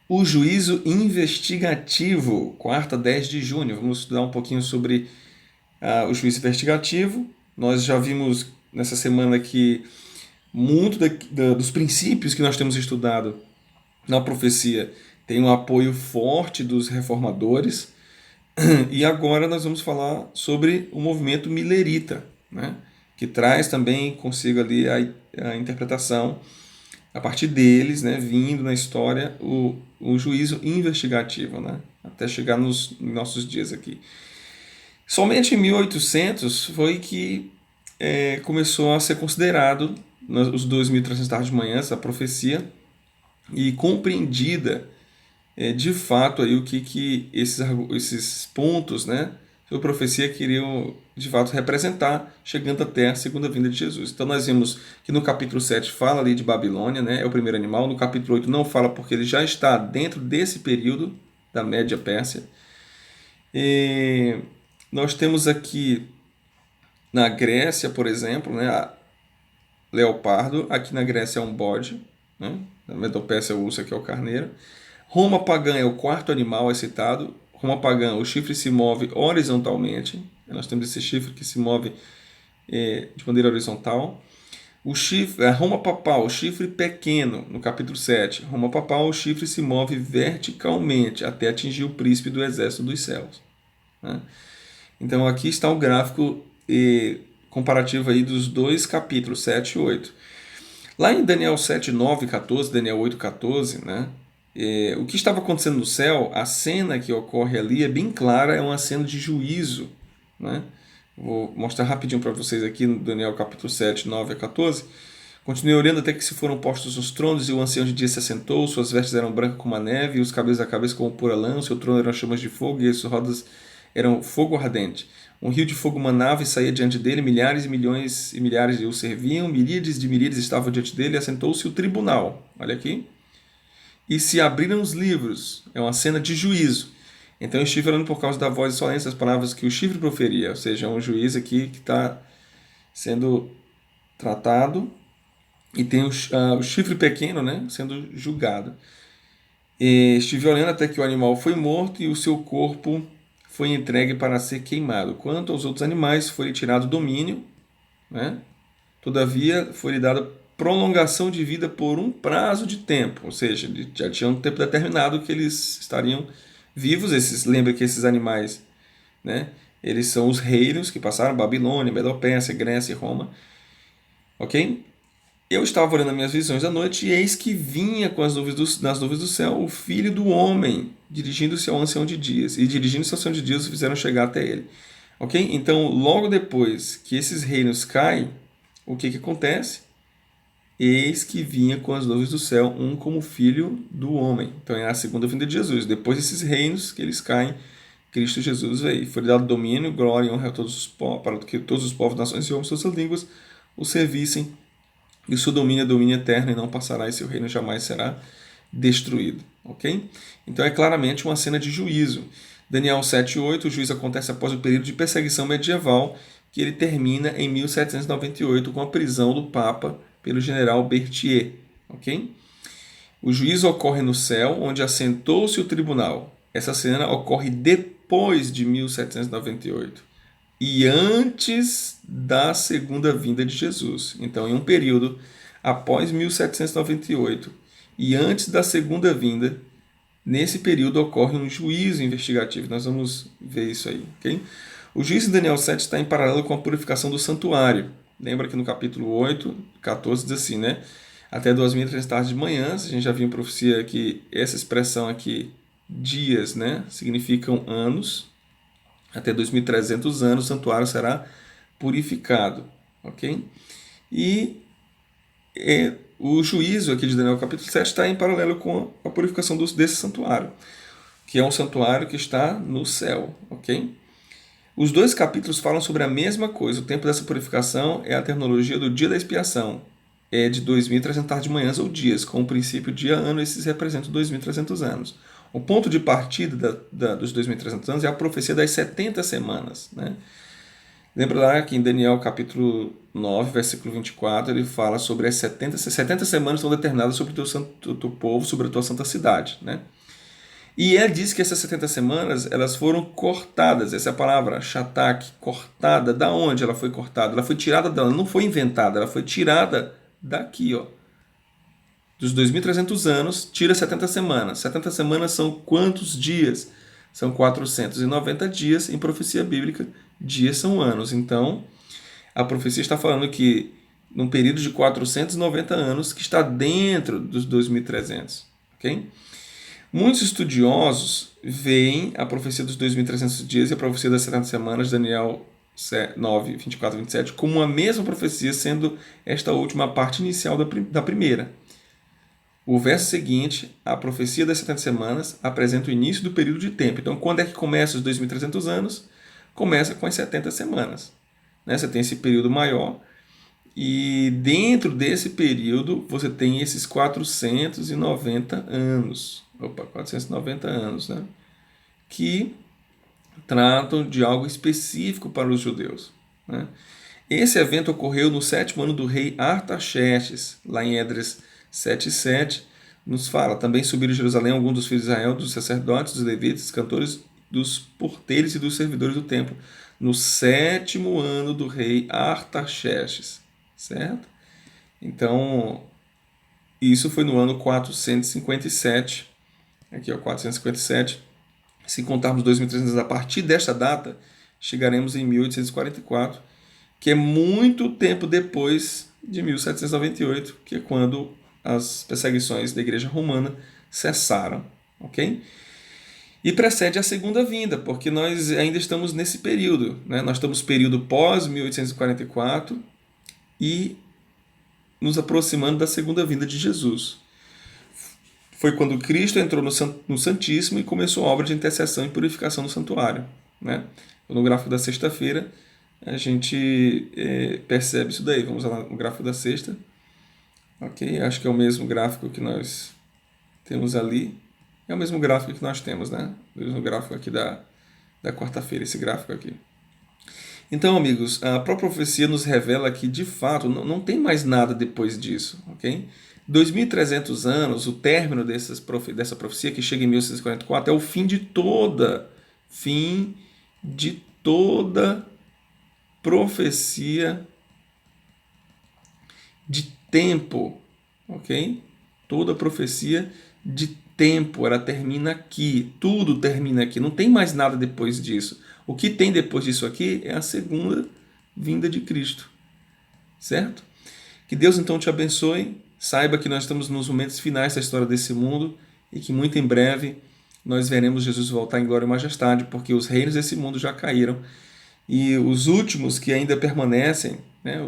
O juízo investigativo, quarta, 10 de junho. Vamos estudar um pouquinho sobre o juízo investigativo. Nós já vimos nessa semana que muito dos princípios que nós temos estudado na profecia tem um apoio forte dos reformadores. E agora nós vamos falar sobre o movimento milerita, né? Que traz também consigo ali a interpretação a partir deles, né, vindo na história o juízo investigativo, né, até chegar nos nossos dias aqui. Somente em 1800 foi que começou a ser considerado os 2.300 tardes de manhã, essa profecia, e compreendida de fato aí o que esses pontos, né, a profecia queriam de fato representar, chegando até a segunda vinda de Jesus. Então nós vimos que no capítulo 7 fala ali de Babilônia, né, é o primeiro animal. No capítulo 8 não fala porque ele já está dentro desse período da Média Pérsia. E nós temos aqui na Grécia, por exemplo, né, a leopardo, aqui na Grécia é um bode, né, na Medopécia é o urso, aqui é o carneiro. Roma pagã é o quarto animal é citado. Roma pagã, o chifre se move horizontalmente. Nós temos esse chifre que se move de maneira horizontal. O chifre, a Roma papal, o chifre pequeno, no capítulo 7. Roma papal, o chifre se move verticalmente até atingir o príncipe do exército dos céus. Né? Então aqui está o gráfico comparativo aí dos dois capítulos, 7 e 8. Lá em Daniel 7, 9 e 14, Daniel 8, 14, né? O que estava acontecendo no céu, a cena que ocorre ali é bem clara, é uma cena de juízo. Né? Vou mostrar rapidinho para vocês aqui no Daniel capítulo 7, 9 a 14. Continuei orando até que se foram postos os tronos, e o ancião de dia se assentou, suas vestes eram brancas como a neve, e os cabelos da cabeça como pura lã, seu trono eram chamas de fogo, e as suas rodas eram fogo ardente. Um rio de fogo manava e saía diante dele, milhares e milhões e milhares o serviam, miríades de miríades estavam diante dele, e assentou-se o tribunal. Olha aqui. E se abriram os livros, é uma cena de juízo. Então eu estive orando por causa da voz insolente das palavras que o chifre proferia, ou seja, é um juiz aqui que está sendo tratado e tem o chifre pequeno, né, sendo julgado. E estive olhando até que o animal foi morto e o seu corpo foi entregue para ser queimado. Quanto aos outros animais, foi tirado o domínio, né? Todavia, foi-lhe dada prolongação de vida por um prazo de tempo, ou seja, já tinha um tempo determinado que eles estariam vivos. Lembra que esses animais, né, eles são os reinos que passaram: Babilônia, Medopécia, Grécia e Roma. Ok? Eu estava olhando as minhas visões à noite, e eis que vinha com nas nuvens do céu o filho do homem, dirigindo-se ao ancião de dias. E dirigindo-se ao ancião de dias, o fizeram chegar até ele. Ok? Então, logo depois que esses reinos caem, o que acontece? Eis que vinha com as nuvens do céu um como filho do homem. Então é a segunda vinda de Jesus. Depois desses reinos que eles caem, Cristo Jesus veio. Foi dado domínio, glória e honra a todos os povos, para que todos os povos, nações e homens, suas línguas, o servissem. E o seu domínio é domínio eterno e não passará, e seu reino jamais será destruído. Ok? Então é claramente uma cena de juízo. Daniel 7:8, o juízo acontece após o período de perseguição medieval, que ele termina em 1798 com a prisão do Papa pelo general Berthier. Ok? O juízo ocorre no céu, onde assentou-se o tribunal. Essa cena ocorre depois de 1798 e antes da segunda vinda de Jesus. Então, em um período após 1798 e antes da segunda vinda, nesse período ocorre um juízo investigativo. Nós vamos ver isso aí. Okay? O juízo de Daniel 7 está em paralelo com a purificação do santuário. Lembra que no capítulo 8, 14 diz assim, né? Até 2.300 tardes de manhã. A gente já viu em profecia que essa expressão aqui, dias, né, significam anos. Até 2.300 anos o santuário será purificado. Ok? E o juízo aqui de Daniel capítulo 7 está em paralelo com a purificação desse santuário, que é um santuário que está no céu. Ok? Os dois capítulos falam sobre a mesma coisa. O tempo dessa purificação é a terminologia do dia da expiação. É de 2.300 tardes de manhãs ou dias, com o princípio dia-ano, esses representam 2.300 anos. O ponto de partida dos 2.300 anos é a profecia das 70 semanas. Né? Lembra lá que em Daniel capítulo 9, versículo 24, ele fala sobre as 70 semanas estão determinadas sobre o teu povo, sobre a tua santa cidade. Né? E ele diz que essas 70 semanas, elas foram cortadas. Essa é a palavra, shatak, cortada. Da onde ela foi cortada? Ela foi tirada dela, não foi inventada, ela foi tirada daqui, ó. Dos 2.300 anos, tira 70 semanas. 70 semanas são quantos dias? São 490 dias em profecia bíblica. Dias são anos. Então, a profecia está falando que num período de 490 anos que está dentro dos 2.300, ok? Muitos estudiosos veem a profecia dos 2.300 dias e a profecia das 70 semanas, Daniel 9, 24 e 27, como a mesma profecia, sendo esta última a parte inicial da primeira. O verso seguinte, a profecia das 70 semanas, apresenta o início do período de tempo. Então, quando é que começa os 2.300 anos? Começa com as 70 semanas. Né? Você tem esse período maior e dentro desse período você tem esses 490 anos. 490 anos, né? Que tratam de algo específico para os judeus. Né? Esse evento ocorreu no 7º ano do rei Artaxerxes, lá em Esdras 7:7, nos fala, também subiram a Jerusalém alguns dos filhos de Israel, dos sacerdotes, dos levitas, dos cantores, dos porteiros e dos servidores do templo, no 7º ano do rei Artaxerxes, certo? Então, isso foi no ano 457, aqui ó, 457, se contarmos 2.300 a partir desta data, chegaremos em 1844, que é muito tempo depois de 1798, que é quando as perseguições da Igreja Romana cessaram, ok? E precede a segunda vinda, porque nós ainda estamos nesse período, né? Nós estamos no período pós 1844 e nos aproximando da segunda vinda de Jesus. Foi quando Cristo entrou no Santíssimo e começou a obra de intercessão e purificação no santuário, né? No gráfico da sexta-feira a gente percebe isso daí. Vamos lá no gráfico da sexta. Ok, acho que é o mesmo gráfico que nós temos ali. É o mesmo gráfico que nós temos, né? O mesmo gráfico aqui da quarta-feira, esse gráfico aqui. Então, amigos, a própria profecia nos revela que, de fato, não tem mais nada depois disso, ok? 2.300 anos, o término dessa profecia, que chega em 1644, é o fim de toda profecia de tempo, ok? Toda profecia de tempo, ela termina aqui, tudo termina aqui, não tem mais nada depois disso. O que tem depois disso aqui é a segunda vinda de Cristo, certo? Que Deus então te abençoe, saiba que nós estamos nos momentos finais da história desse mundo e que muito em breve nós veremos Jesus voltar em glória e majestade, porque os reinos desse mundo já caíram e os últimos que ainda permanecem, né,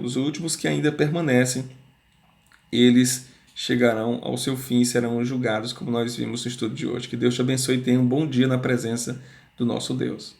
eles chegarão ao seu fim e serão julgados, como nós vimos no estudo de hoje. Que Deus te abençoe e tenha um bom dia na presença do nosso Deus.